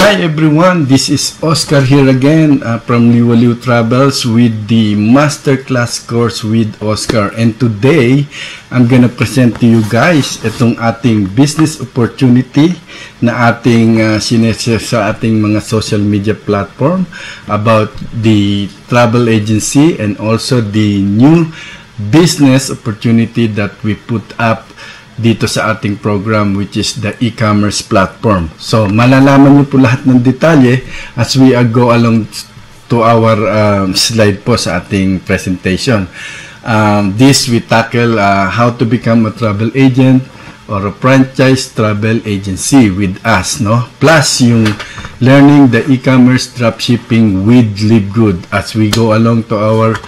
Hi everyone, this is Oscar here again from Liwaliw Travels with the Masterclass course with Oscar. And today, I'm gonna present to you guys itong ating business opportunity na ating sineshare sa ating mga social media platform about the travel agency and also the new business opportunity that we put up dito sa ating program, which is the e-commerce platform. So, malalaman niyo po lahat ng detalye as we go along to our slide po sa ating presentation. This we tackle how to become a travel agent or a franchise travel agency with us, no? Plus, yung learning the e-commerce dropshipping with LiveGood. As we go along to our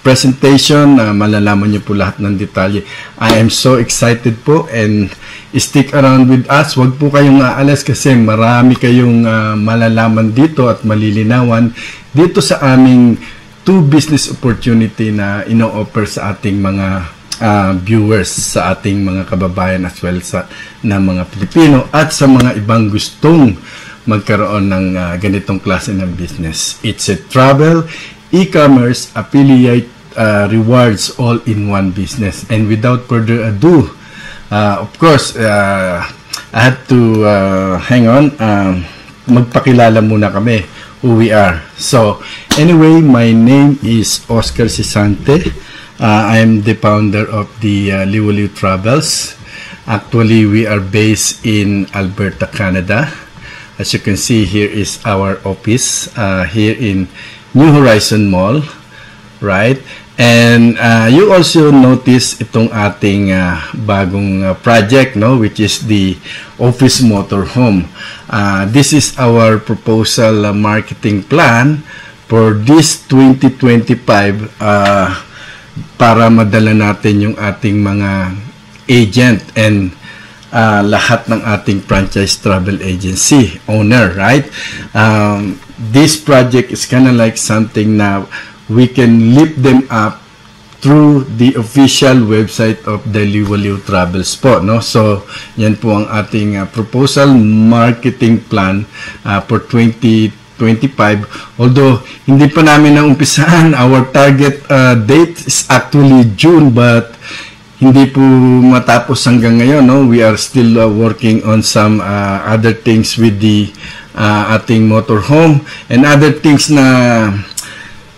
presentation, malalaman niyo po lahat ng detalye. I am so excited po and stick around with us. Huwag po kayong aalis kasi marami kayong malalaman dito at malilinawan dito sa aming two business opportunity na ino-offer sa ating mga viewers, sa ating mga kababayan as well sa na mga Pilipino at sa mga ibang gustong magkaroon ng ganitong klase ng business. It's a travel, e-commerce, affiliate, rewards all in one business. And without further ado, of course, I have to hang on, magpakilala muna kami who we are. So anyway, my name is Oscar Sisante. I am the founder of the Liwaliw Travels. Actually, we are based in Alberta, Canada. As you can see, here is our office here in New Horizon Mall, right? And you also notice itong ating bagong project, no, which is the office motorhome. This is our proposal marketing plan for this 2025 para madala natin yung ating mga agent and lahat ng ating franchise travel agency owner, right? This project is kind of like something na we can lift them up through the official website of the Liwaliw Travels po, no? So, yan po ang ating proposal marketing plan for 2025. Although, hindi pa namin naumpisahan. Our target date is actually June, but hindi po matapos hanggang ngayon, no? We are still working on some other things with the ating motorhome and other things na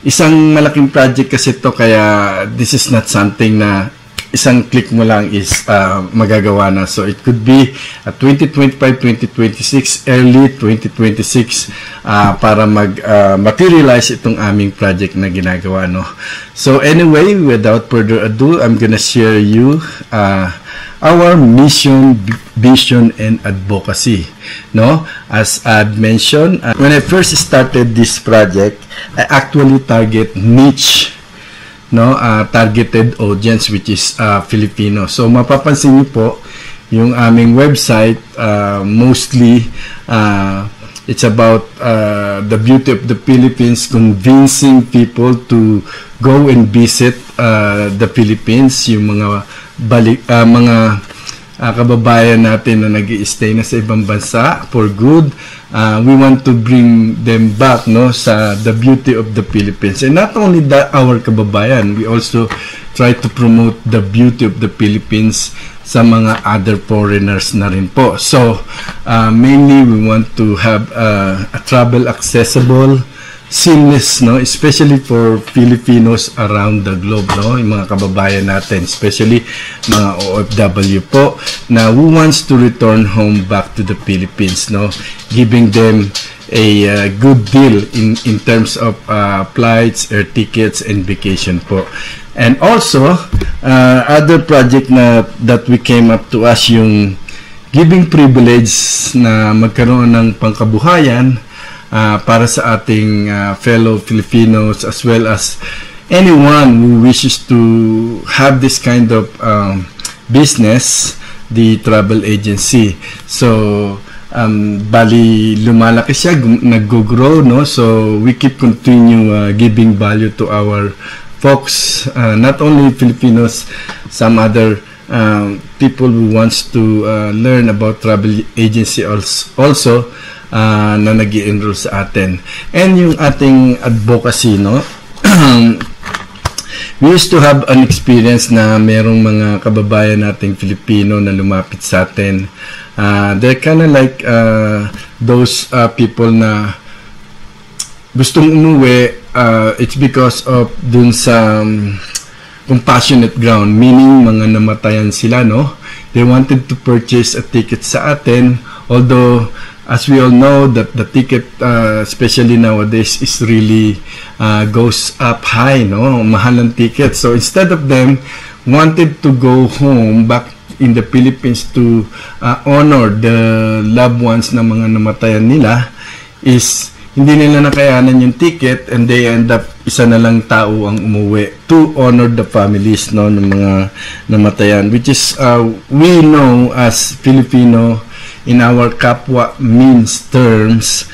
isang malaking project kasi to, kaya this is not something na isang click mo lang is magagawa na. So it could be 2025, 2026, early 2026 para materialize itong aming project na ginagawa, no? So anyway, without further ado, I'm gonna share you our mission, vision, and advocacy, no? As I've mentioned, when I first started this project, I actually target niche, no? Targeted audience, which is Filipino. So mapapansin niyo po yung aming website, mostly it's about the beauty of the Philippines, convincing people to go and visit the Philippines, yung mga mga kababayan natin na nag-i-stay na sa ibang bansa for good. We want to bring them back, no, sa the beauty of the Philippines. And not only that, our kababayan, we also try to promote the beauty of the Philippines sa mga other foreigners na rin po. So mainly we want to have a travel accessible, seamless, no, especially for Filipinos around the globe, no, yung mga kababayan natin, especially mga OFW po na who wants to return home back to the Philippines, no, giving them a good deal in terms of flights, air tickets, and vacation po. And also other project na that we came up to us, yung giving privilege na magkaroon ng pangkabuhayan para sa ating fellow Filipinos, as well as anyone who wishes to have this kind of business, the travel agency. So bali lumalaki siya, nag-grow, no? So we keep continue giving value to our folks, not only Filipinos, some other people who wants to learn about travel agency also na nag-i-enroll sa atin. And yung ating advocacy, no? We used to have an experience na merong mga kababayan nating Filipino na lumapit sa atin. They're kind of like those people na gustong umuwi. It's because of dun sa compassionate ground, meaning mga namatayan sila, no? They wanted to purchase a ticket sa atin, although as we all know that the ticket, especially nowadays, is really goes up high, no? Mahal ang ticket. So instead of them wanted to go home back in the Philippines to honor the loved ones na mga namatayan nila, is hindi nila nakayanan yung ticket, and they end up isa na lang tao ang umuwi to honor the families, no, ng mga namatayan, which is we know as Filipino in our kapwa means terms,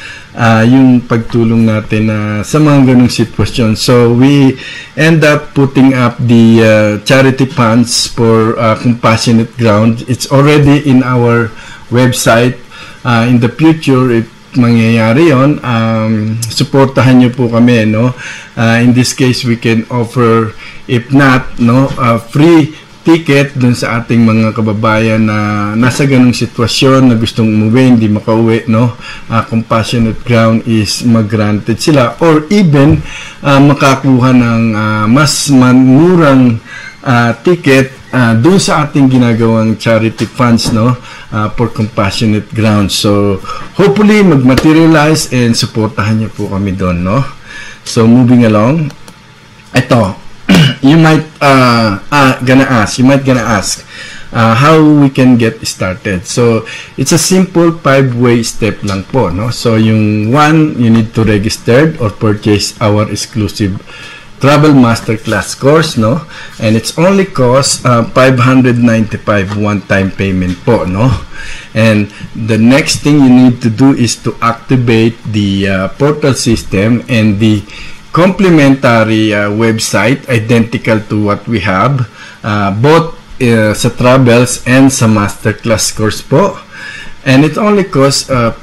yung pagtulong natin sa mga ganung sitwasyon. So we end up putting up the charity funds for Compassionate Ground. It's already in our website. In the future, if mangyayari yon, suportahan nyo po kami, no? In this case, we can offer, if not, no, free ticket dun sa ating mga kababayan na nasa ganung sitwasyon na gustong umuwi, hindi makauwi, no? Compassionate Ground is mag-granted sila, or even makakuha ng mas murang ticket dun sa ating ginagawang charity funds, no, for Compassionate Ground. So hopefully mag-materialize and supportahan niyo po kami doon, no? So moving along, ito, you might gonna ask how we can get started. So it's a simple 5-way step lang po, no? So yung one, you need to register or purchase our exclusive Travel Masterclass course, no? And it's only cost 595 one-time payment po, no? And the next thing you need to do is to activate the portal system and the complimentary website identical to what we have, both sa Travels and sa Masterclass course po. And it only costs $50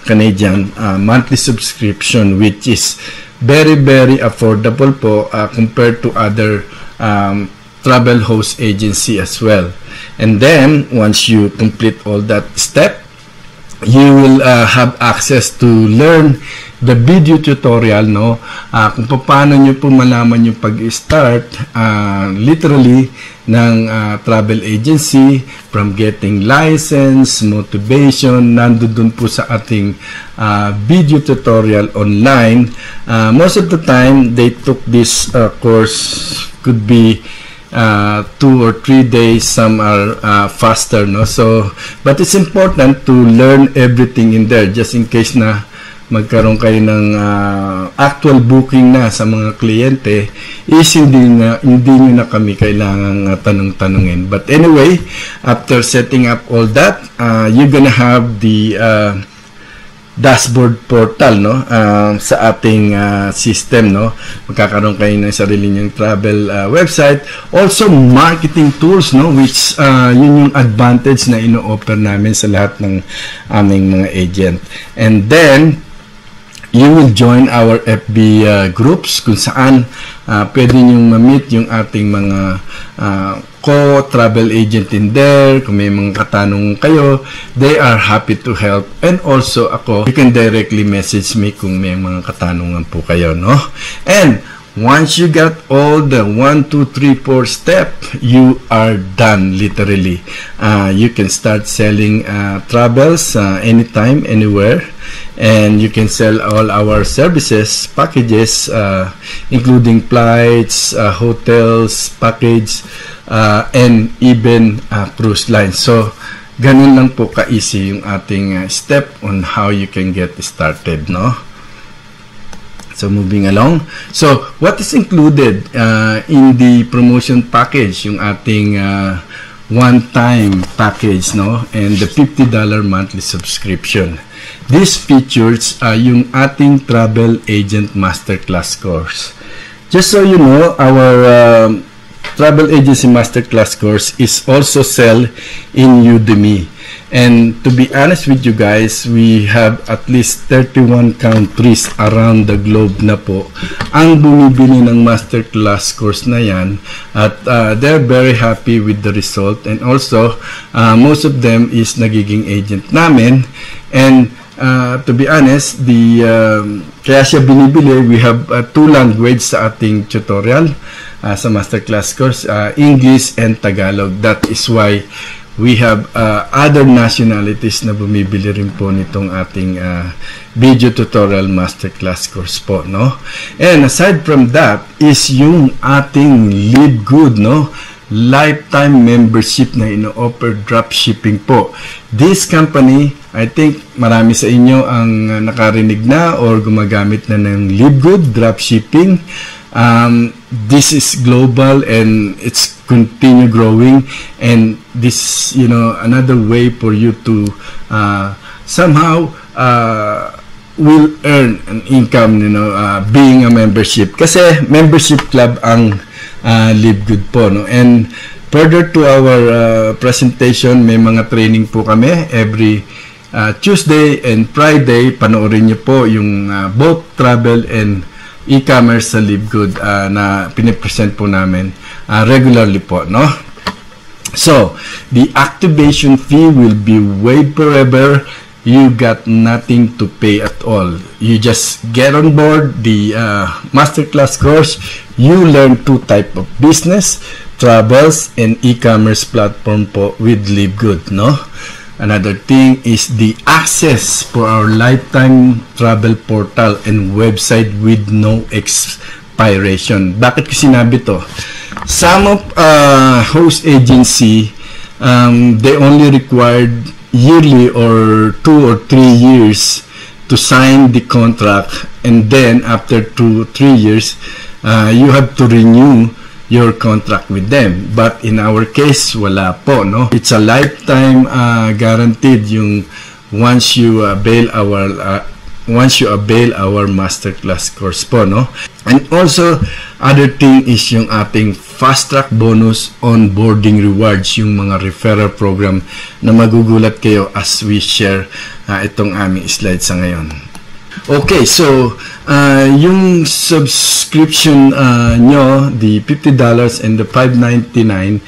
Canadian monthly subscription, which is very, very affordable po compared to other travel host agency as well. And then, once you complete all that step, you will have access to learn the video tutorial, no? Kung paano nyo po malaman yung pag-start literally ng travel agency, from getting license, motivation, nandun po sa ating video tutorial online. Most of the time, they took this course, could be 2 or 3 days, some are faster, no? So but it's important to learn everything in there, just in case na magkaroon kayo ng actual booking na sa mga kliyente, is hindi nyo na kami kailangang tanong-tanungin. But anyway, after setting up all that, you're gonna have the dashboard portal, no, sa ating system, no? Magkakaroon kayo ng sarili nyong travel website, also marketing tools, no, which yun yung advantage na ino-offer namin sa lahat ng aming mga agent. And then you will join our FB groups kung saan pwede nyong ma-meet yung ating mga co-travel agent in there. Kung may mga katanong kayo, they are happy to help. And also ako, you can directly message me kung may mga katanungan po kayo, no? And once you got all the 1, 2, 3, 4 step, you are done literally. You can start selling travels anytime, anywhere, and you can sell all our services, packages, including flights, hotels, package, and even cruise lines. So ganun lang po ka-easy yung ating step on how you can get started, no? So moving along, so what is included in the promotion package? Yung ating one-time package, no, and the $50 monthly subscription. These features yung ating Travel Agent Masterclass course. Just so you know, our travel agency masterclass course is also sell in Udemy. And to be honest with you guys, we have at least 31 countries around the globe na po ang bumibili ng masterclass course na yan, at they're very happy with the result, and also most of them is nagiging agent namin. And to be honest, kaya siya binibili, we have 2 language sa ating tutorial sa masterclass course, English and Tagalog. That is why we have other nationalities na bumibili rin po nitong ating video tutorial masterclass course po, no? And aside from that is yung ating Live Good, no? Lifetime membership na ino-offer dropshipping po. This company, I think marami sa inyo ang nakarinig na or gumagamit na ng Live Good dropshipping. This is global and it's continue growing, and this, you know, another way for you to somehow will earn an income, you know, being a membership, kasi membership club ang Live Good po, no? And further to our presentation, may mga training po kami every Tuesday and Friday. Panoorin nyo po yung both travel and e-commerce sa Live Good na pinipresent po namin regularly po, no? So, the activation fee will be waived forever. You got nothing to pay at all. You just get on board the masterclass course. You learn 2 type of business, travels, and e-commerce platform po with Live Good, no? Another thing is the access for our lifetime travel portal and website with no expiration. Bakit ko sinabi to? Some of host agency, they only required yearly or 2 or 3 years to sign the contract, and then after 2 or 3 years, you have to renew your contract with them. But in our case, wala po, no? It's a lifetime guaranteed yung once you avail our masterclass course po, no? And also, other thing is yung ating fast track bonus onboarding rewards, yung mga referral program na magugulat kayo as we share itong aming slides sa ngayon. Okay, so yung subscription nyo, the $50 and the $5.99,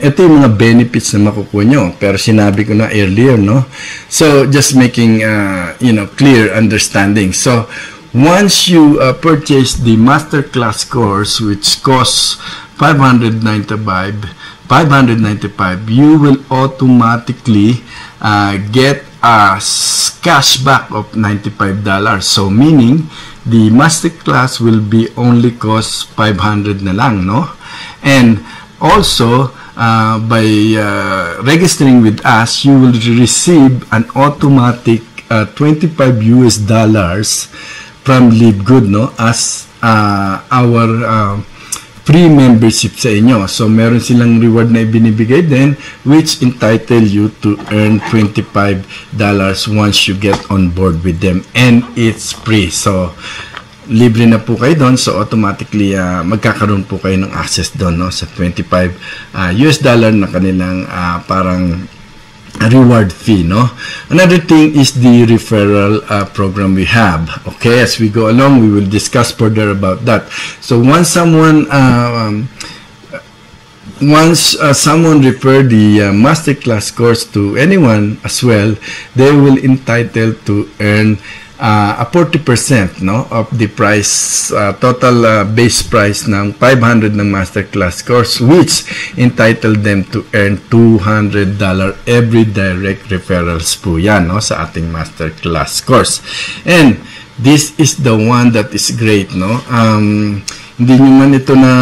ito yung mga benefits na makukuha nyo. Pero sinabi ko na earlier, no? So, just making, you know, clear understanding. So, once you purchase the masterclass course, which costs $595, you will automatically get a cashback of $95. So meaning the masterclass will be only cost $500 na lang, no? And also by registering with us, you will receive an automatic $25 from Live Good, no, as our free membership sa inyo. So, meron silang reward na ibinibigay din, which entitle you to earn $25 once you get on board with them. And it's free. So, libre na po kayo doon. So, automatically, magkakaroon po kayo ng access doon, no, sa $25 na kanilang parang reward fee, no? Another thing is the referral program we have. Okay, as we go along, we will discuss further about that. So once someone refer the masterclass course to anyone as well, they will entitled to earn a 40%, no, of the price, total base price ng $500 ng masterclass course, which entitled them to earn $200 every direct referrals po yan, no, sa ating masterclass course. And this is the one that is great, no? Hindi nyo man ito na,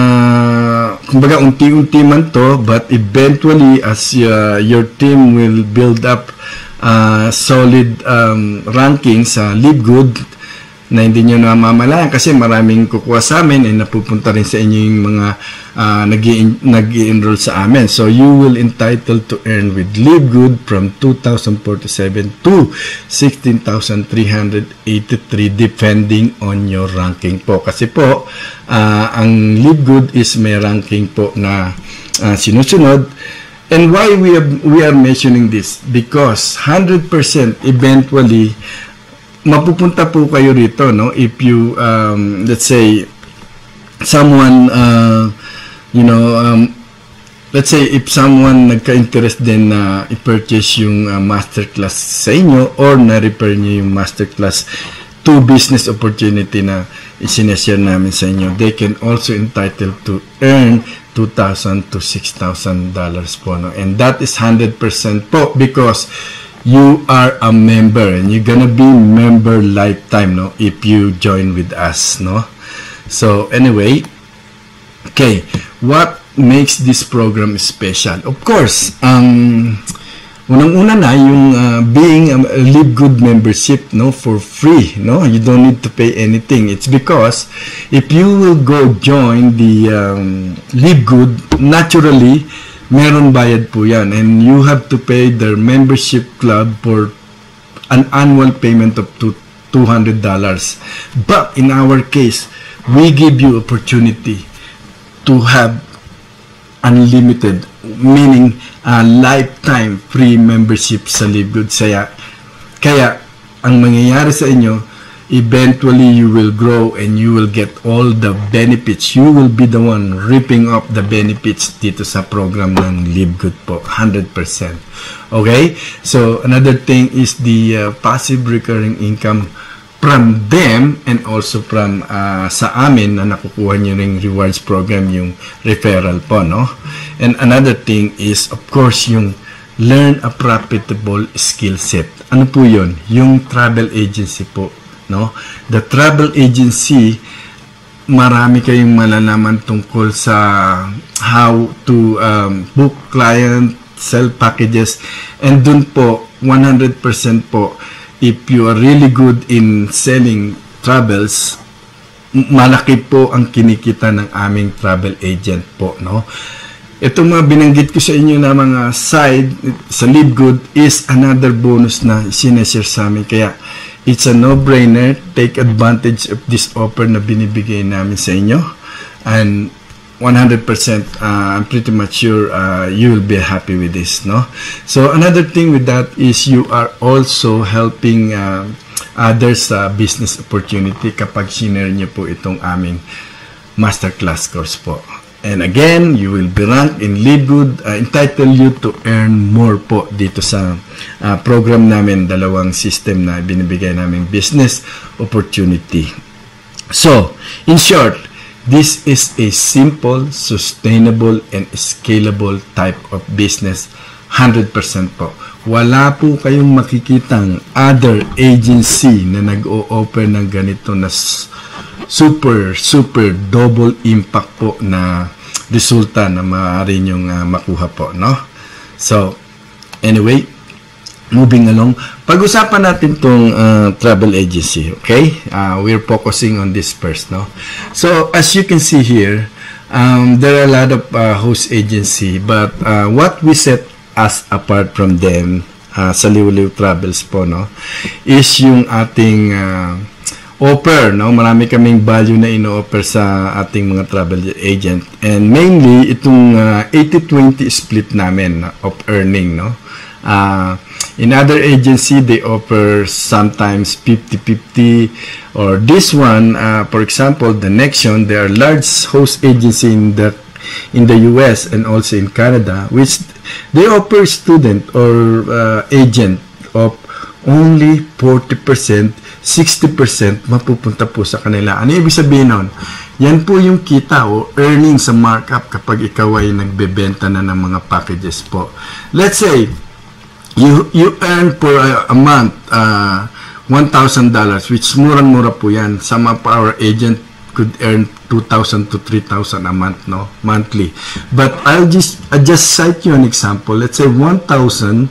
kumbaga unti-unti man to, but eventually as your team will build up solid ranking sa Live Good, na hindi nyo namamalayan kasi maraming kukuha sa amin and napupunta rin sa inyo yung mga nag-i-enroll sa amin. So, you will entitled to earn with Live Good from 2,047 to 16,383 depending on your ranking po. Kasi po, ang Live Good is may ranking po na sinusunod. And why we are mentioning this? Because 100% eventually mapupunta po kayo rito, no? If you let's say someone let's say if someone nagka-interest din na i-purchase yung masterclass sa inyo or na-refer nyo yung masterclass to business opportunity na isineshare namin sa inyo, they can also entitled to earn $2,000 to $6,000 po, no? And that is 100% po because you are a member and you're gonna be member lifetime, no? If you join with us, no? So anyway, okay, what makes this program special? Of course, unang-una na yung being a Live Good membership, no, for free, no? You don't need to pay anything. It's because if you will go join the Live Good, naturally meron bayad po yan and you have to pay their membership club for an annual payment of $200. But in our case, we give you opportunity to have unlimited, meaning lifetime free membership sa Live Good. Kaya ang mangyayari sa inyo, eventually you will grow and you will get all the benefits. You will be the one ripping up the benefits dito sa program ng Live Good po, 100%. Okay? So another thing is the passive recurring income from them and also from sa amin na nakukuha nyo ring rewards program, yung referral po, no? And another thing is of course yung learn a profitable skill set. Ano po yun? Yung travel agency po, no? The travel agency, marami kayong malalaman tungkol sa how to book client, sell packages, and dun po 100% po, if you are really good in selling travels, malaki po ang kinikita ng aming travel agent po, no? Itong mga binanggit ko sa inyo na mga side sa Live Good is another bonus na sineshare sa amin. Kaya it's a no-brainer. Take advantage of this offer na binibigay namin sa inyo. And 100% I'm pretty much sure you will be happy with this, no? So another thing with that is you are also helping others business opportunity kapag sinare niyo po itong aming masterclass course po. And again, you will be ranked in Live Good, entitle you to earn more po dito sa program namin, dalawang system na binibigay namin business opportunity. So, in short, this is a simple, sustainable, and scalable type of business, 100% po. Wala po kayong makikitang other agency na nag-o-offer ng ganito na super double impact po na resulta na maaari nyong makuha po, no? So, anyway, moving along, pag-usapan natin tong travel agency, okay? We're focusing on this first, no? So, as you can see here, there are a lot of host agency, but what we set us apart from them sa Liw-Liw Travels po, no, is yung ating offer, no? Marami kaming value na ino-offer sa ating mga travel agent, and mainly itong 80-20 split namin of earning, no? In other agency, they offer sometimes 50-50, or this one, for example, the Nexion, they are large host agency in the US and also in Canada, which they offer student or agent of only 40%, 60% mapupunta po sa kanila. Ano ibig sabihin nun? Yan po yung kita o earning sa markup kapag ikaw ay nagbebenta na ng mga packages po. Let's say, you earn for a month $1,000, which murang-mura po yan. Some of our agent could earn 2,000 to 3,000 a month, no? Monthly. But I just cite you an example. Let's say 1,000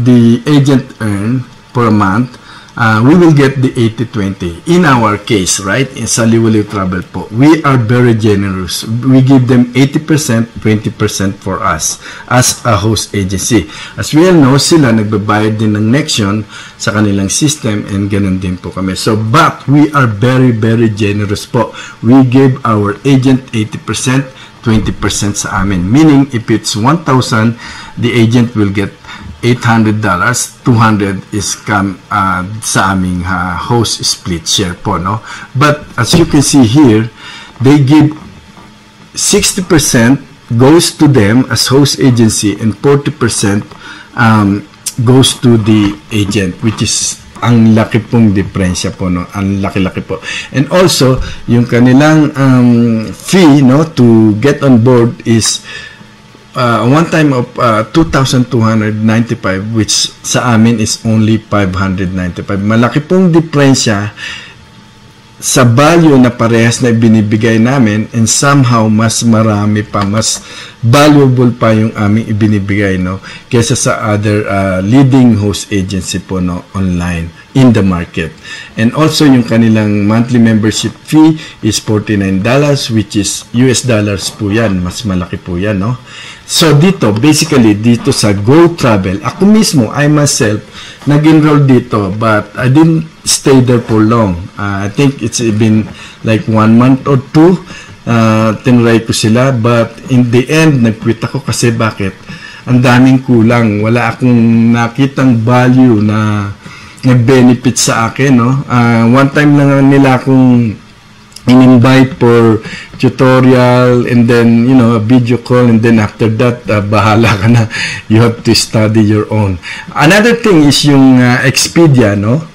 the agent earn for a month. 1,000 we will get the 80-20. In our case, right, in sa Liwaliw Travel po, we are very generous. We give them 80%, 20% for us as a host agency. As we all know, sila nagbabayad din ng Nexion sa kanilang system, and ganun din po kami. So, but we are very, very generous po. We give our agent 80%, 20% sa amin. Meaning, if it's 1,000, the agent will get $800, 200 is come sa aming host split share po, no? But as you can see here, they give 60% goes to them as host agency, and 40% goes to the agent, which is ang laki pong diferensya po, no? Ang laki-laki po. And also, yung kanilang fee, no, to get on board is one time of 2,295, which sa amin is only 595. Malaki pong diferensya sa value na parehas na ibinibigay namin, and somehow mas marami pa, mas valuable pa yung aming ibinibigay, no, kesa sa other leading host agency po, no, online in the market. And also yung kanilang monthly membership fee is $49, which is US dollars po yan, mas malaki po yan, no. So dito, basically dito sa Go Travel, ako mismo, I myself nag-enroll dito, but I didn't stay there for long. I think it's been like 1 month or 2. Tinry ko sila, but in the end nag-quit ako kasi bakit? Ang daming kulang, wala akong nakitang value na nag-benefit sa akin, no. One time lang nila akong in-invite for tutorial, and then, you know, a video call, and then after that, bahala ka na. You have to study your own. Another thing is yung Expedia, no.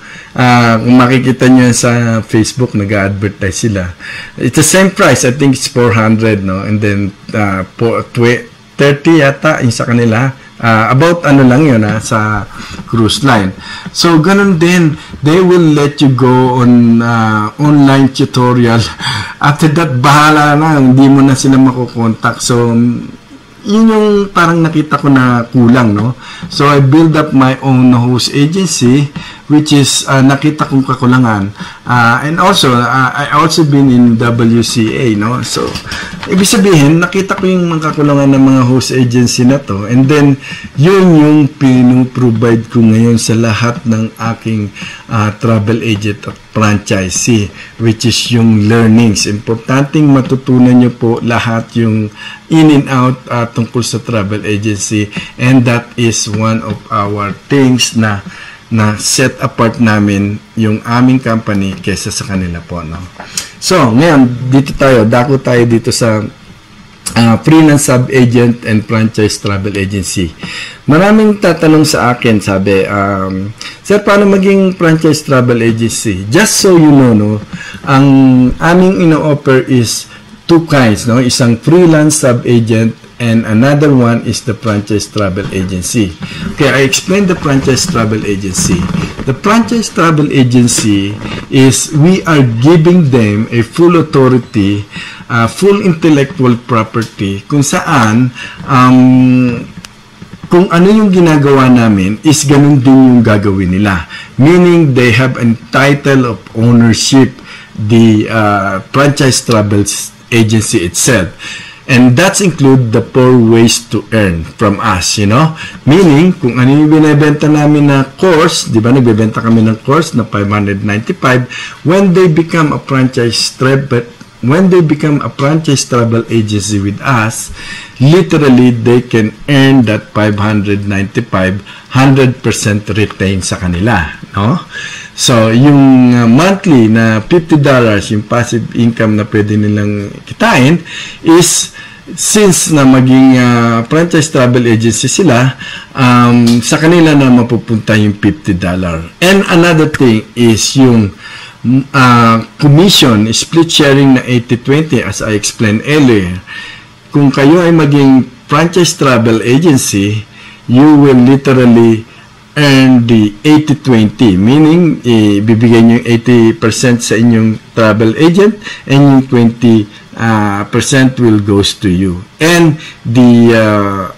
Kung makikita nyo sa Facebook, nag-advertise sila. It's the same price. I think it's 400, no. And then, 30 yata yung sa kanila. About ano lang yun, sa cruise line. So, ganun din. They will let you go on online tutorial. After that, bahala na. Hindi mo na sila makukontak. So, yun yung parang nakita ko na kulang, no? So, I build up my own host agency, which is nakita kong kakulangan. And also, I also been in WCA, no? So, ibig sabihin, nakita ko yung mga kakulangan ng mga host agency na to. And then, yun yung pinuprovide ko ngayon sa lahat ng aking travel agent at franchisee, which is yung learnings. Importanteng matutunan nyo po lahat yung in and out tungkol sa travel agency, and that is one of our things na set apart namin yung aming company kesa sa kanila po, no? So, ngayon, dako tayo dito sa freelance sub-agent and franchise travel agency. Maraming tatanong sa akin, sabi, Sir, paano maging franchise travel agency? Just so you know, no, ang aming ino-offer is two kinds, no? Isang freelance sub-agent, and another one is the franchise travel agency. Okay, I explained the franchise travel agency. The franchise travel agency is we are giving them a full authority, full intellectual property, kung saan kung ano yung ginagawa namin is ganun din yung gagawin nila. Meaning they have a title of ownership, the franchise travel agency itself. And that's include the 4 ways to earn from us, you know? Meaning, kung ano yung binibenta namin na course, di ba, nagbebenta kami ng course na $595, when they become a franchise travel agency with us, literally, they can earn that $595, 100% retain sa kanila, no? So, yung monthly na $50, yung passive income na pwede nilang kitain is, since na maging franchise travel agency sila, sa kanila na mapupunta yung $50. And another thing is yung commission, split sharing na 80-20 as I explained earlier. Kung kayo ay maging franchise travel agency, you will literally earn the 80-20, meaning ibibigay nyo yung 80% sa inyong travel agent, and yung 20% will goes to you. And the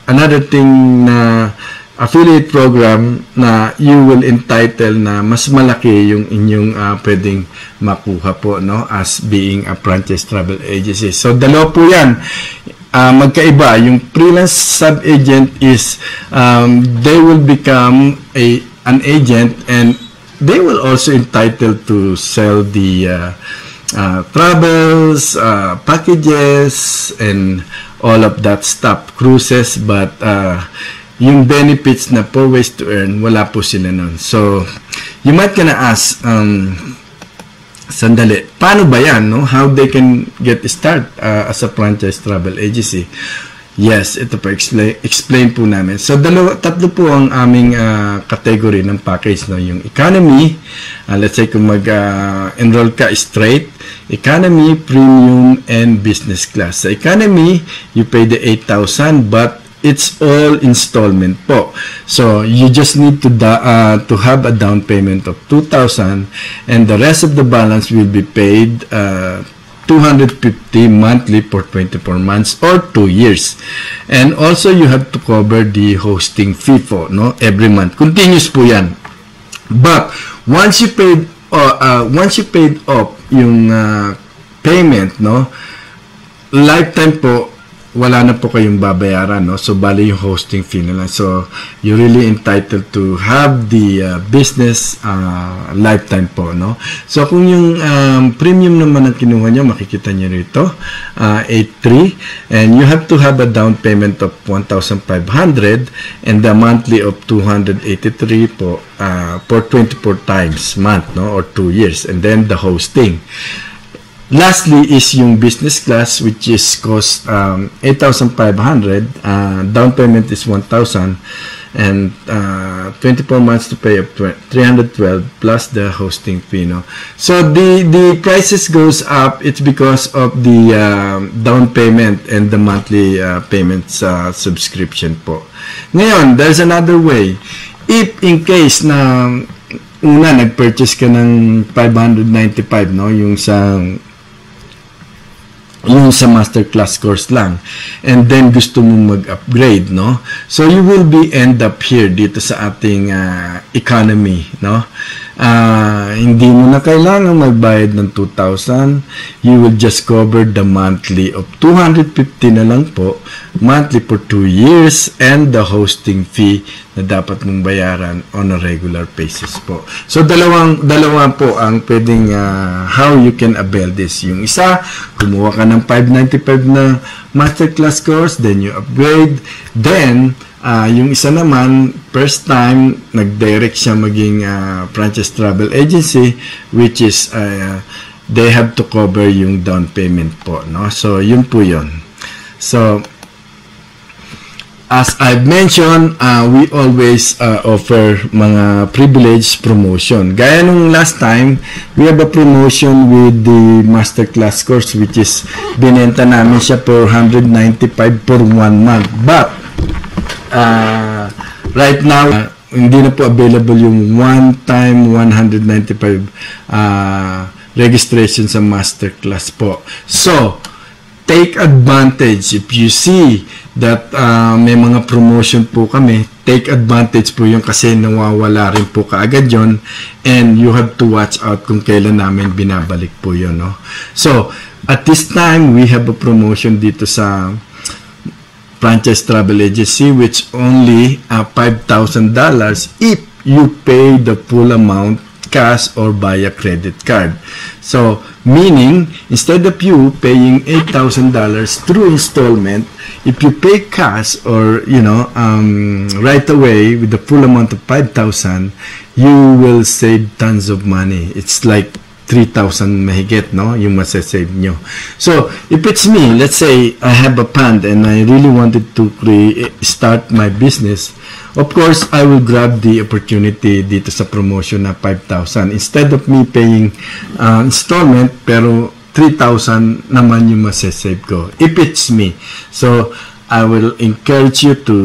another thing na affiliate program na you will entitle na mas malaki yung inyong pwedeng makuha po, no, as being a franchise travel agency. So dalawa po yan. Magkaiba. Yung freelance sub-agent is they will become an agent, and they will also entitled to sell the travels, packages, and all of that stuff, cruises, but yung benefits na 4 ways to earn, wala po sila nun. So, you might gonna ask, sandali, paano ba yan, no? How they can get start as a franchise travel agency? Yes, ito po, explain po namin. So, tatlo po ang aming category ng package, no? Yung economy, let's say kung mag-enroll ka straight, economy, premium, and business class. Sa economy, you pay the 8,000, but it's all installment po. So, you just need to have a down payment of 2,000, and the rest of the balance will be paid 250 monthly for 24 months or 2 years. And also, you have to cover the hosting fee po, no? Every month. Continuous po yan. But, once you paid off yung payment, no? Lifetime po, wala na po kayong babayaran, no? So, bali yung hosting fee na lang. So, you're really entitled to have the business lifetime po, no? So, kung yung premium naman ang kinuha nyo, makikita nyo rito, 8,300, and you have to have a down payment of 1,500 and the monthly of 283 po for 24 times month, no? Or 2 years, and then the hosting. Lastly is yung business class, which is cost 8,500. Down payment is 1,000, and 24 months to pay of 312 plus the hosting fee, no? So the prices goes up. It's because of the down payment and the monthly payments subscription po. Ngayon, there's another way. If in case na una nag-purchase ka ng 595, no, yung sa masterclass course lang, and then gusto mong mag-upgrade, no? So you will be end up here dito sa ating economy, no? Hindi mo na kailangan magbayad ng 2,000. You will just cover the monthly of 250 na lang po, monthly for 2 years, and the hosting fee na dapat mong bayaran on a regular basis po. So dalawa po ang pwedeng how you can avail this. Yung isa, kumuha ka ng 595 na masterclass course, then you upgrade, then yung isa naman, first time, nag-direct siya maging franchise travel agency, which is they have to cover yung down payment po, no? So, yun po yun. So, as I've mentioned, we always offer mga privilege promotion. Gaya nung last time, we have a promotion with the masterclass course, which is binenta namin siya for 195 for 1 month. But, right now, hindi na po available yung one-time 195 registration sa masterclass po. So, take advantage. If you see that may mga promotion po kami, take advantage po yung kasi nawawala rin po kaagad yun, and you have to watch out kung kailan namin binabalik po yun, no? So, at this time, we have a promotion dito sa franchise travel agency, which only $5,000 if you pay the full amount cash or via credit card. So, meaning, instead of you paying $8,000 through installment, if you pay cash or, you know, right away with the full amount of $5,000, you will save tons of money. It's like 3,000 mahigit, no? Yung masasave nyo. So, if it's me, let's say I have a fund and I really wanted to start my business, of course, I will grab the opportunity dito sa promotion na 5,000. Instead of me paying installment, pero 3,000 naman yung masasave ko. If it's me. So, I will encourage you to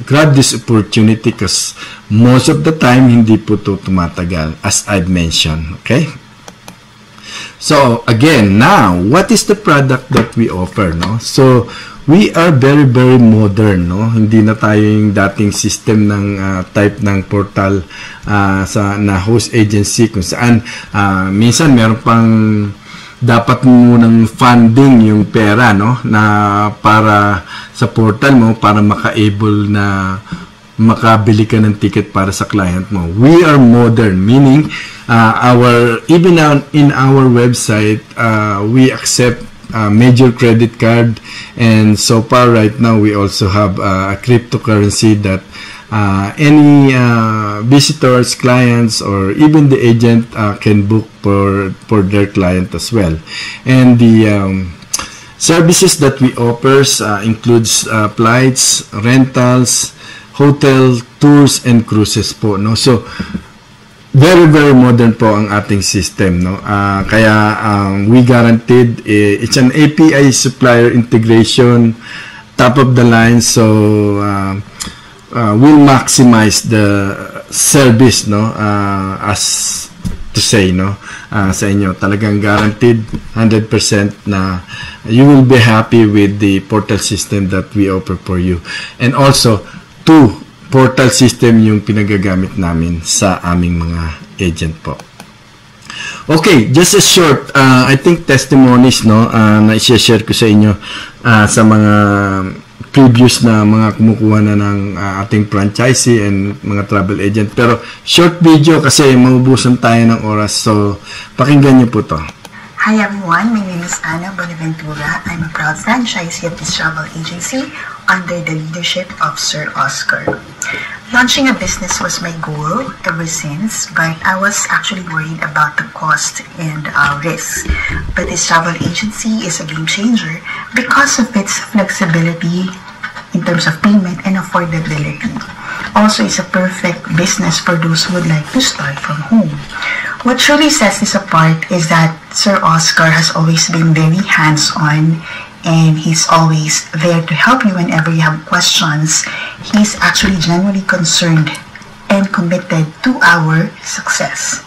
grab this opportunity because most of the time, hindi po ito tumatagal, as I've mentioned. Okay? So, again, now, what is the product that we offer, no? So, we are very, very modern, no? Hindi na tayo yung dating system ng type ng portal na host agency kung saan minsan meron pang dapat mo ng funding yung pera, no? Na para sa portal mo para maka-able na makabili ka ng ticket para sa client mo. We are modern, meaning even in our website, we accept major credit card, and so far right now we also have a cryptocurrency that any visitors, clients, or even the agent can book for their client as well. And the services that we offers includes flights, rentals, hotel, tours, and cruises po, no? So very, very modern po ang ating system, no? Kaya we guaranteed it's an API supplier integration, top of the line, so we'll maximize the service, no? As to say, no? Sa inyo, talagang guaranteed 100% na you will be happy with the portal system that we offer for you. And also 2 portal system yung pinagagamit namin sa aming mga agent po. Okay, just a short, I think testimonies, no, na i-share ko sa inyo sa mga previous na mga kumukuha na ng ating franchisee and mga travel agent. Pero short video kasi maubusan tayo ng oras, so pakinggan niyo po to. Hi everyone, my name is Ana Bonaventura. I'm a proud franchisee of this travel agency under the leadership of Sir Oscar. Launching a business was my goal ever since, but I was actually worried about the cost and risk. But this travel agency is a game changer because of its flexibility in terms of payment and affordability. Also, it's a perfect business for those who would like to start from home. What truly sets this apart is that Sir Oscar has always been very hands-on, and he's always there to help you whenever you have questions. He's actually genuinely concerned and committed to our success.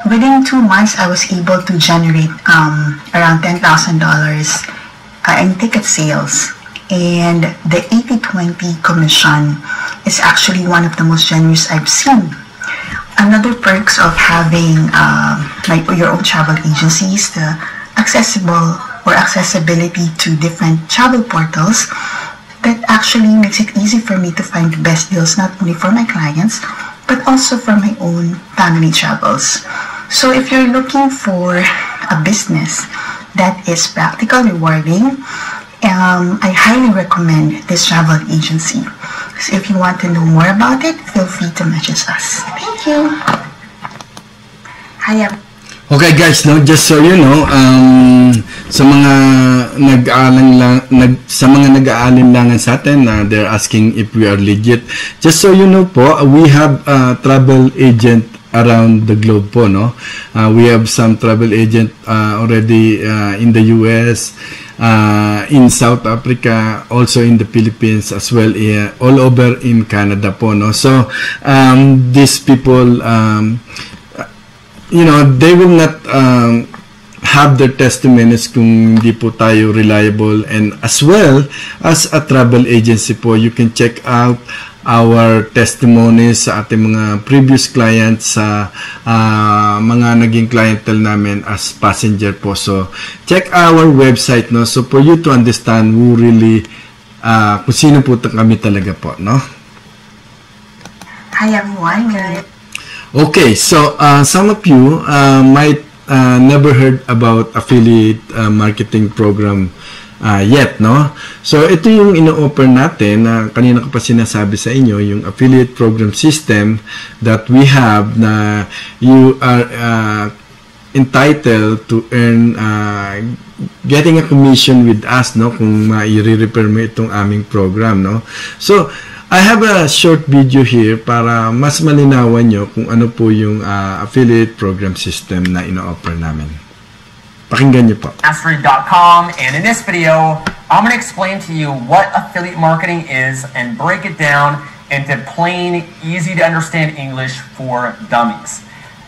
Within 2 months, I was able to generate around $10,000 in ticket sales. And the 80-20 commission is actually one of the most generous I've seen. Another perks of having like your own travel agency is the accessibility to different travel portals that actually makes it easy for me to find the best deals, not only for my clients but also for my own family travels. So if you're looking for a business that is practical, rewarding, I highly recommend this travel agency. So if you want to know more about it, feel free to message us. Thank you. Hi. Okay guys, no, just so you know, sa mga nag-aalinlangan sa atin, they're asking if we are legit. Just so you know po, we have travel agent around the globe po, no? We have some travel agent already in the US, in South Africa, also in the Philippines, as well all over in Canada po, no? So these people, you know, they will not have their testimonies kung hindi po tayo reliable. And as well as a travel agency po, you can check out our testimonies sa ating mga previous clients, sa mga naging clientele namin as passenger po. So check our website, no, so for you to understand who really kung sino po kami talaga po, no? Hi everyone. Okay, so some of you might never heard about affiliate marketing program yet, no? So ito yung ino-offer natin na kanina ko pa sinasabi sa inyo, yung affiliate program system that we have, na you are entitled to earn getting a commission with us, no, kung mai-refer mo itong aming program, no? So I have a short video here para mas malinawan nyo kung ano po yung affiliate program system na ino-offer namin. Pakinggan nyo po. Mastery.com, and in this video, I'm going to explain to you what affiliate marketing is and break it down into plain, easy to understand English for dummies.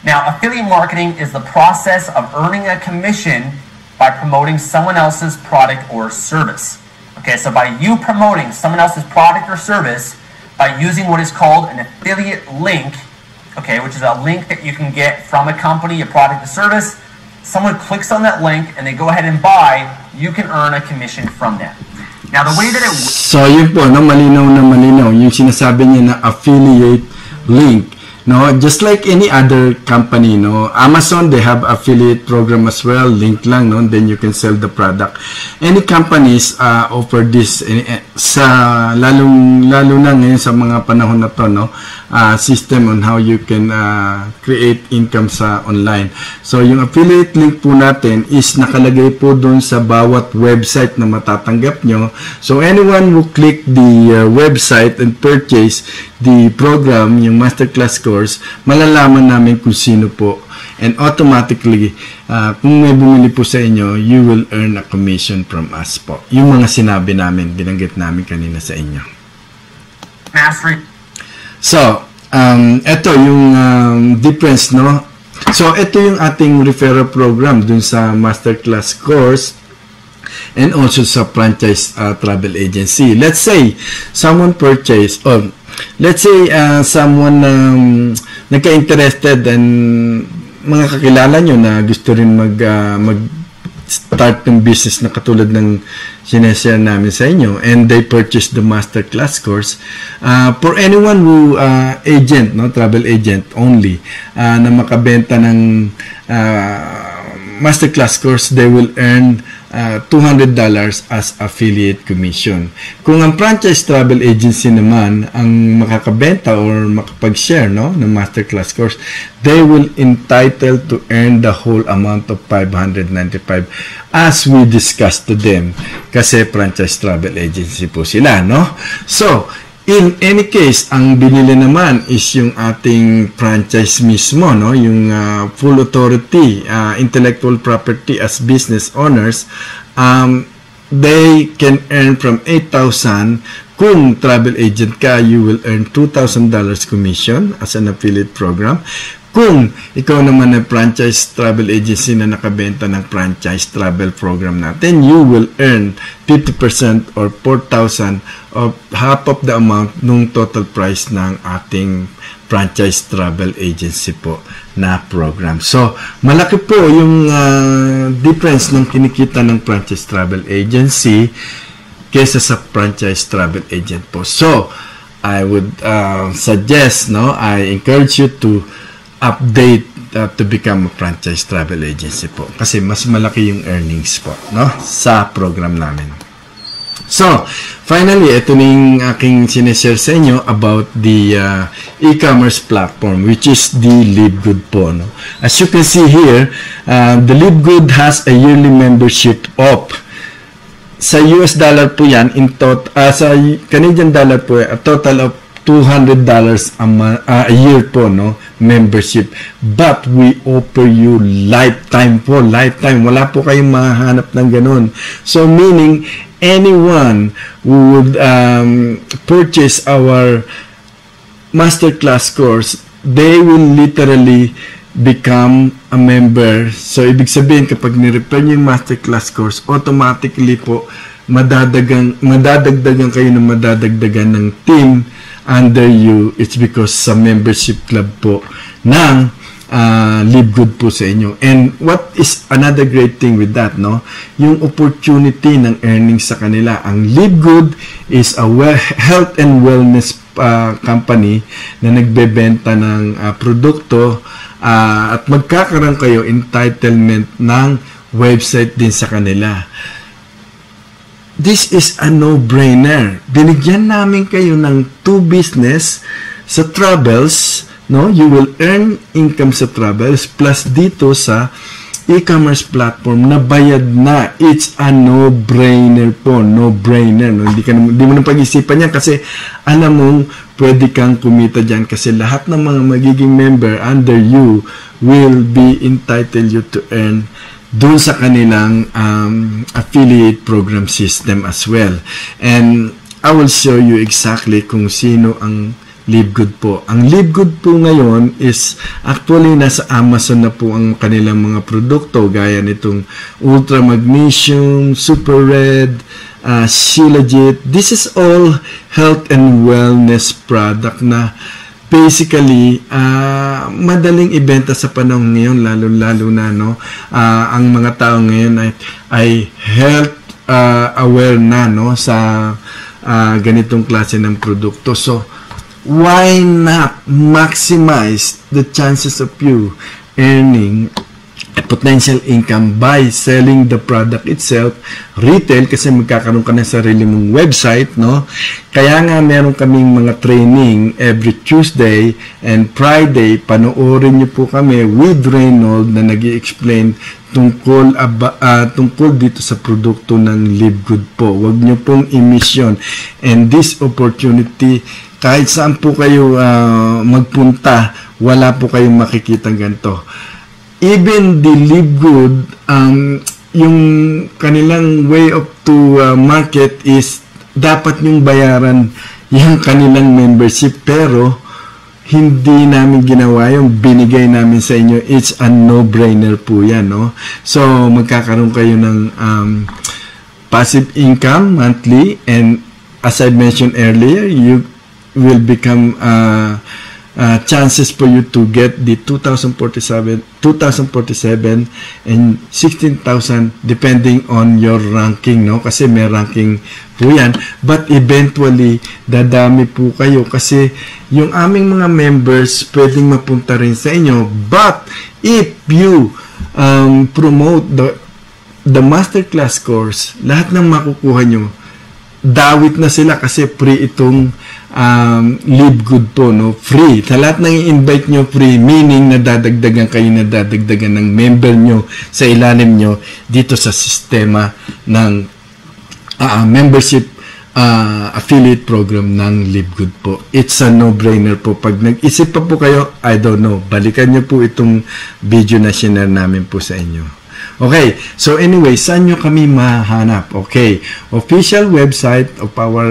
Now, affiliate marketing is the process of earning a commission by promoting someone else's product or service. Okay, so by you promoting someone else's product or service, by using what is called an affiliate link, okay, which is a link that you can get from a company, a product or service, someone clicks on that link and they go ahead and buy, you can earn a commission from that. Now, the way that it works... So, yun po, no, malinaw na malinaw. Yung sinasabi niya na affiliate link. No, just like any other company, no, Amazon, they have affiliate program as well, link lang, no, then you can sell the product. Any companies offer this sa lalo na ngayon sa mga panahon na to, no, system on how you can create income sa online. So yung affiliate link po natin is nakalagay po doon sa bawat website na matatanggap nyo. So anyone who click the website and purchase the program, yung masterclass course, malalaman namin kung sino po. And automatically, kung may bumili po sa inyo, you will earn a commission from us po. Yung mga sinabi namin, binanggit namin kanina sa inyo. Mastery. So, ito yung difference, no? So, ito yung ating referral program dun sa masterclass course and also sa franchise travel agency. Let's say, someone purchase, or let's say, someone nagka-interested and mga kakilala nyo na gusto rin mag-start ng business na katulad ng sineshare namin sa inyo, and they purchase the masterclass course. For anyone who agent, no, travel agent only, na makabenta ng masterclass course, they will earn $200 as affiliate commission. Kung ang franchise travel agency naman ang makakabenta or makapag-share, no, ng masterclass course, they will entitled to earn the whole amount of $595 as we discussed to them, kasi franchise travel agency po sila, no? So, in any case, ang binili naman is yung ating franchise mismo, no? Yung full authority, intellectual property as business owners. They can earn from $8,000. Kung travel agent ka, you will earn $2,000 commission as an affiliate program. Kung ikaw naman ay franchise travel agency na nakabenta ng franchise travel program natin, you will earn 50% or 4,000 of half of the amount nung total price ng ating franchise travel agency po na program. So, malaki po yung difference ng kinikita ng franchise travel agency kesa sa franchise travel agent po. So, I would suggest, no, I encourage you to update to become a franchise travel agency po, kasi mas malaki yung earnings po, no, sa program namin. So, finally, ito na yung aking sineshare sa inyo about the e-commerce platform, which is the LiveGood po, no. As you can see here, the LiveGood has a yearly membership of, sa US dollar po yan, sa Canadian dollar po, a total of $200 a year po, no, membership. But we offer you lifetime po, lifetime. Wala po kayong mahanap ng ganun. So, meaning, anyone who would purchase our masterclass course, they will literally become a member. So, ibig sabihin, kapag ni-refer nyo yung masterclass course, automatically po, madadagdagan kayo ng madadagdagan ng team under you. It's because sa membership club po ng LiveGood po sa inyo. And what is another great thing with that, no? Yung opportunity ng earnings sa kanila. Ang LiveGood is a health and wellness company na nagbebenta ng produkto, at magkakaroon kayo entitlement ng website din sa kanila. This is a no-brainer. Binigyan namin kayo ng 2 business sa travels, no? You will earn income sa travels plus dito sa e-commerce platform na bayad na. It's a no-brainer po, no-brainer, no? Hindi mo na pag-isipan yan, kasi alam mong pwede kang kumita dyan, kasi lahat ng mga magiging member under you will be entitled you to earn doon sa kanilang affiliate program system as well. And I will show you exactly kung sino ang LiveGood po. Ang LiveGood po ngayon is actually nasa Amazon na po ang kanilang mga produkto, gaya nitong Ultra Magnesium, Super Red, Shilajit. This is all health and wellness product na basically madaling ibenta sa panahon ngayon, lalo na no, ang mga tao ngayon ay health aware na no sa ganitong klase ng produkto. So why not maximize the chances of you earning a potential income by selling the product itself, retail, kasi magkakaroon ka ng sarili mong website, no? Kaya nga meron kaming mga training every Tuesday and Friday. Panoorin niyo po kami with Reynold na nag-i-explain tungkol dito sa produkto ng Live Good po. Huwag niyo pong i-miss yun. And this opportunity, kahit saan po kayo magpunta, wala po kayong makikita ganito. Even the Live Good, yung kanilang way of to market is dapat yung bayaran yung kanilang membership, pero hindi namin ginawa yung binigay namin sa inyo. It's a no-brainer po yan, no? So, magkakaroon kayo ng passive income monthly, and as I mentioned earlier, you will become chances for you to get the 2,047 and 16,000 depending on your ranking, no? Kasi may ranking po yan. But eventually, dadami po kayo kasi yung aming mga members pwedeng mapunta rin sa inyo. But if you promote the masterclass course, lahat ng makukuha nyo, dawit na sila kasi free itong Live Good po, no? Free. Sa lahat ng i-invite nyo, free. Meaning, nadadagdagan ng member nyo sa ilalim nyo dito sa sistema ng membership affiliate program ng Live Good po. It's a no-brainer po. Pag nag-isip pa po kayo, I don't know, balikan nyo po itong video na share namin po sa inyo. Okay, so anyway, saan nyo kami mahanap? Okay, official website of our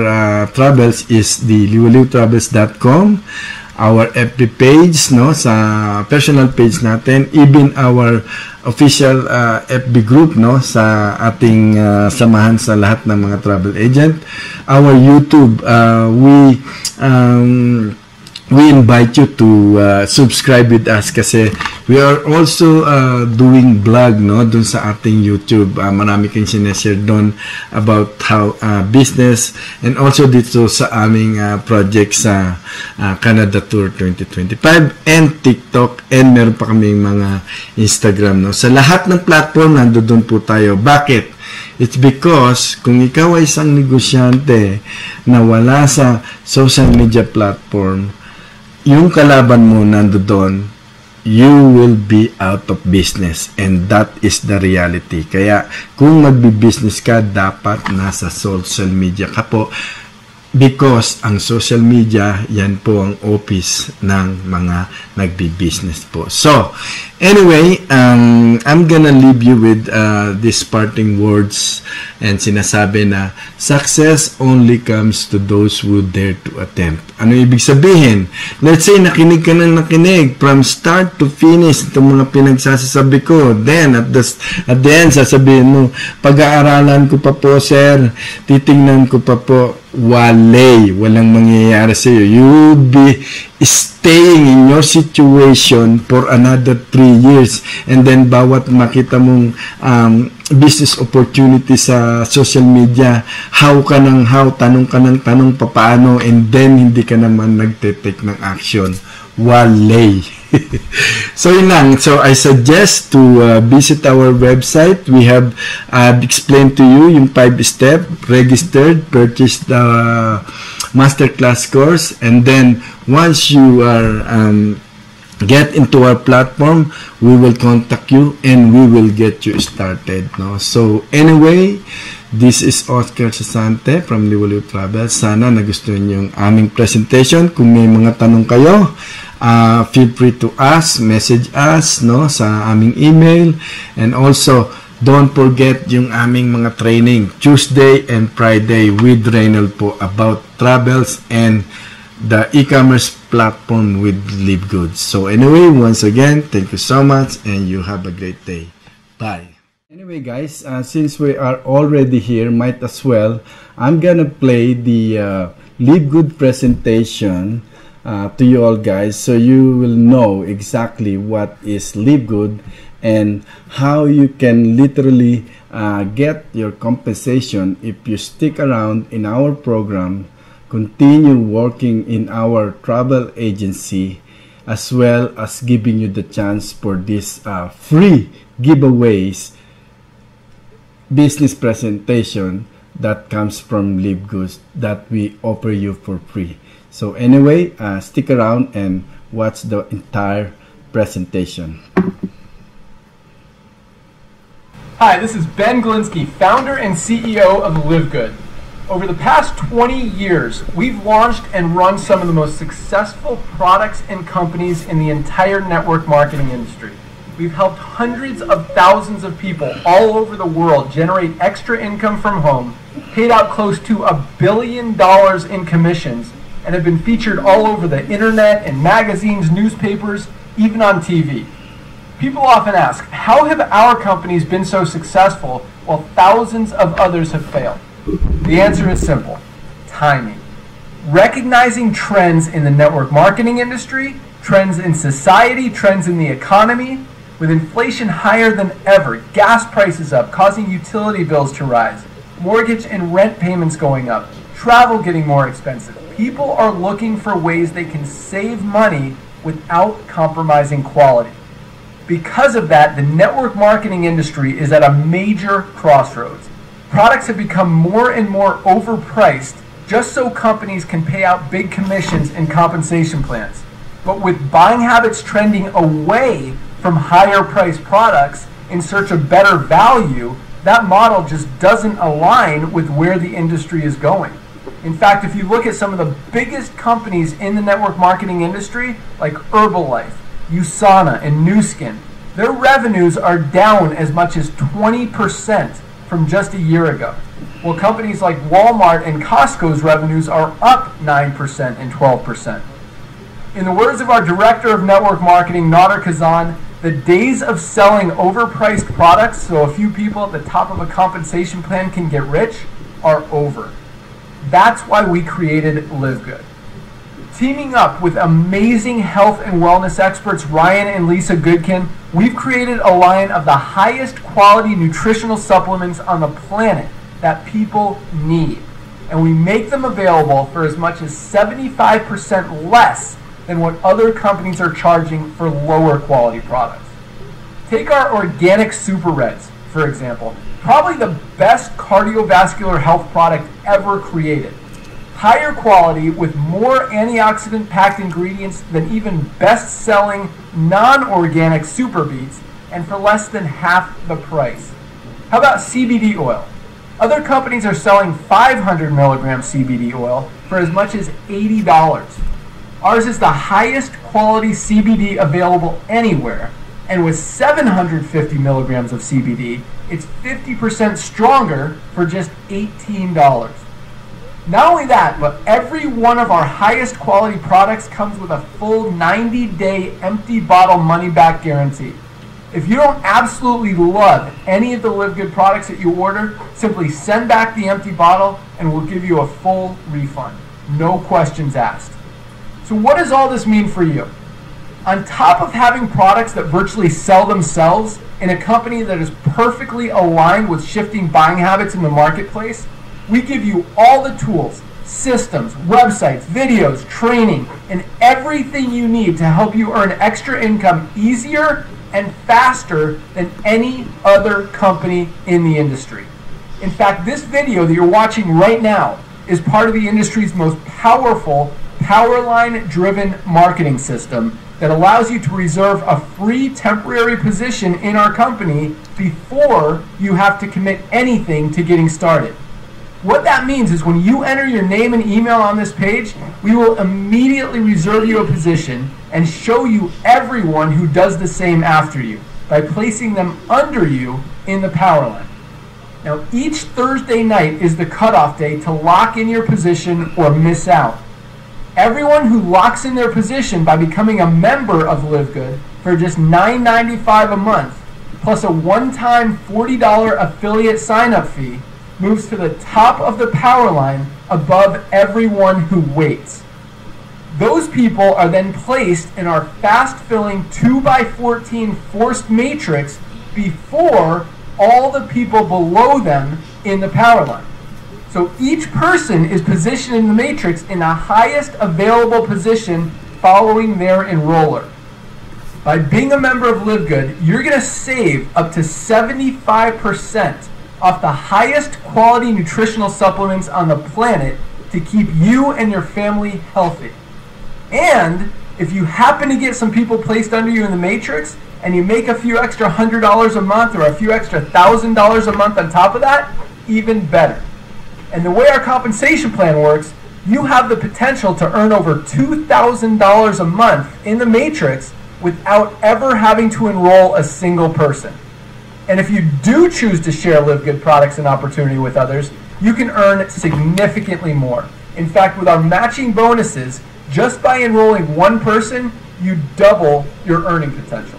travels is the liwaliwtravels.com. Our FB page, no, sa personal page natin, even our official FB group, no, sa ating samahan sa lahat ng mga travel agent. Our YouTube, we invite you to subscribe with us kasi we are also doing vlog, no, dun sa ating YouTube. Marami kang sineshare dun about how business, and also dito sa aming project sa Canada Tour 2025 and TikTok, and meron pa kaming mga Instagram, no. Sa lahat ng platform nandoon po tayo. Bakit? It's because kung ikaw ay isang negosyante na wala sa social media platform, yung kalaban mo nandoon, you will be out of business, and that is the reality. Kaya kung magbi-business ka, dapat nasa social media ka po, because ang social media, yan po ang office ng mga nagbi-business po. So anyway, I'm gonna leave you with these parting words, and sinasabi na success only comes to those who dare to attempt. Ano ibig sabihin? Let's say nakinig ka ng nakinig from start to finish itong mga pinagsasabi ko, then at the end sasabihin mo, pag-aaralan ko pa po sir, titingnan ko pa po, walang mangyayari sa iyo. You'll be staying in your situation for another 3 years, and then bawat makita mong business opportunity sa social media, tanong ka ng tanong papaano, and then hindi ka naman nagte-take ng action. Walay. So yun lang. So I suggest to visit our website. We have explained to you yung 5-step: registered, purchase the masterclass course, and then once you are get into our platform, we will contact you and we will get you started, no? So anyway, this is Oscar Sasante from Liwaliw Travel. Sana nagustuhan niyo yung aming presentation. Kung may mga tanong kayo, feel free to message us, no, sa aming email. And also, don't forget yung aming mga training Tuesday and Friday with Reynold po about travels and the e-commerce platform with Live Good. So anyway, once again, thank you so much and you have a great day. Bye. Anyway guys, since we are already here, might as well, I'm gonna play the Live Good presentation to you all guys, so you will know exactly what is Live Good and how you can literally get your compensation if you stick around in our program, continue working in our travel agency, as well as giving you the chance for this free giveaways business presentation that comes from Live Good that we offer you for free. So anyway, stick around and watch the entire presentation. Hi, this is Ben Glinsky, founder and CEO of Live Good. Over the past 20 years, we've launched and run some of the most successful products and companies in the entire network marketing industry. We've helped hundreds of thousands of people all over the world generate extra income from home, paid out close to $1 billion in commissions, and have been featured all over the internet and magazines, newspapers, even on TV. People often ask, how have our companies been so successful while thousands of others have failed? The answer is simple: timing. Recognizing trends in the network marketing industry, trends in society, trends in the economy. With inflation higher than ever, gas prices up, causing utility bills to rise, mortgage and rent payments going up, travel getting more expensive, people are looking for ways they can save money without compromising quality. Because of that, the network marketing industry is at a major crossroads. Products have become more and more overpriced just so companies can pay out big commissions and compensation plans. But with buying habits trending away from higher priced products in search of better value, that model just doesn't align with where the industry is going. In fact, if you look at some of the biggest companies in the network marketing industry, like Herbalife, USANA, and Nu Skin, their revenues are down as much as 20% from just a year ago. While companies like Walmart and Costco's revenues are up 9% and 12%. In the words of our Director of Network Marketing, Nader Kazan, the days of selling overpriced products so a few people at the top of a compensation plan can get rich are over. That's why we created Live Good. Teaming up with amazing health and wellness experts Ryan and Lisa Goodkin, we've created a line of the highest quality nutritional supplements on the planet that people need. And we make them available for as much as 75% less than what other companies are charging for lower quality products. Take our organic Super Reds, for example, probably the best cardiovascular health product ever created. Higher quality with more antioxidant packed ingredients than even best-selling non-organic Super Beets, and for less than half the price. How about CBD oil? Other companies are selling 500 milligram CBD oil for as much as $80. Ours is the highest quality CBD available anywhere, and with 750 milligrams of CBD, it's 50% stronger for just $18. Not only that, but every one of our highest quality products comes with a full 90-day empty bottle money-back guarantee. If you don't absolutely love any of the Live Good products that you order, simply send back the empty bottle and we'll give you a full refund. No questions asked. So what does all this mean for you? On top of having products that virtually sell themselves in a company that is perfectly aligned with shifting buying habits in the marketplace, we give you all the tools, systems, websites, videos, training, and everything you need to help you earn extra income easier and faster than any other company in the industry. In fact, this video that you're watching right now is part of the industry's most powerful Powerline-driven marketing system that allows you to reserve a free temporary position in our company before you have to commit anything to getting started. What that means is when you enter your name and email on this page, we will immediately reserve you a position and show you everyone who does the same after you by placing them under you in the Powerline. Now, each Thursday night is the cutoff day to lock in your position or miss out. Everyone who locks in their position by becoming a member of Live Good for just $9.95 a month plus a one-time $40 affiliate sign-up fee moves to the top of the power line above everyone who waits. Those people are then placed in our fast-filling 2x14 forced matrix before all the people below them in the power line. So each person is positioned in the matrix in the highest available position following their enroller. By being a member of LiveGood, you're going to save up to 75% off the highest quality nutritional supplements on the planet to keep you and your family healthy. And if you happen to get some people placed under you in the matrix and you make a few extra $100 a month or a few extra $1,000 a month on top of that, even better. And the way our compensation plan works, you have the potential to earn over $2,000 a month in the matrix without ever having to enroll a single person. And if you do choose to share LiveGood products and opportunity with others, you can earn significantly more. In fact, with our matching bonuses, just by enrolling one person, you double your earning potential.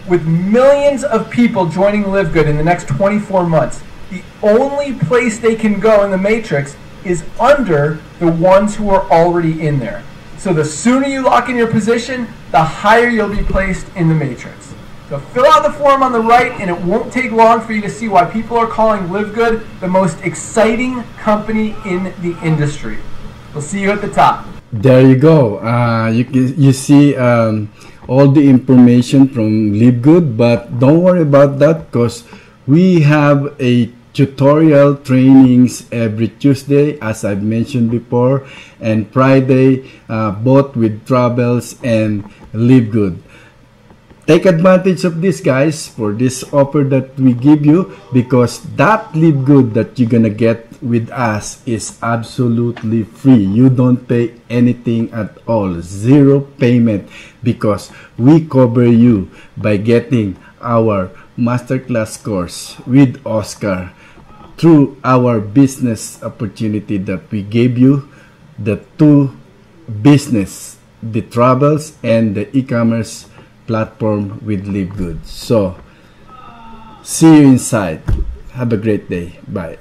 With millions of people joining LiveGood in the next 24 months, the only place they can go in the matrix is under the ones who are already in there. So the sooner you lock in your position, the higher you'll be placed in the matrix. So fill out the form on the right, and it won't take long for you to see why people are calling LiveGood the most exciting company in the industry. We'll see you at the top. There you go. You see all the information from LiveGood, but don't worry about that because we have a tutorial trainings every Tuesday, as I've mentioned before, and Friday, both with Travels and LiveGood. Take advantage of this, guys, for this offer that we give you, because that LiveGood that you're gonna get with us is absolutely free. You don't pay anything at all, zero payment, because we cover you by getting our masterclass course with Oscar through our business opportunity that we gave you, the two business, the Travels and the e-commerce platform with LiveGood. So see you inside. Have a great day. Bye.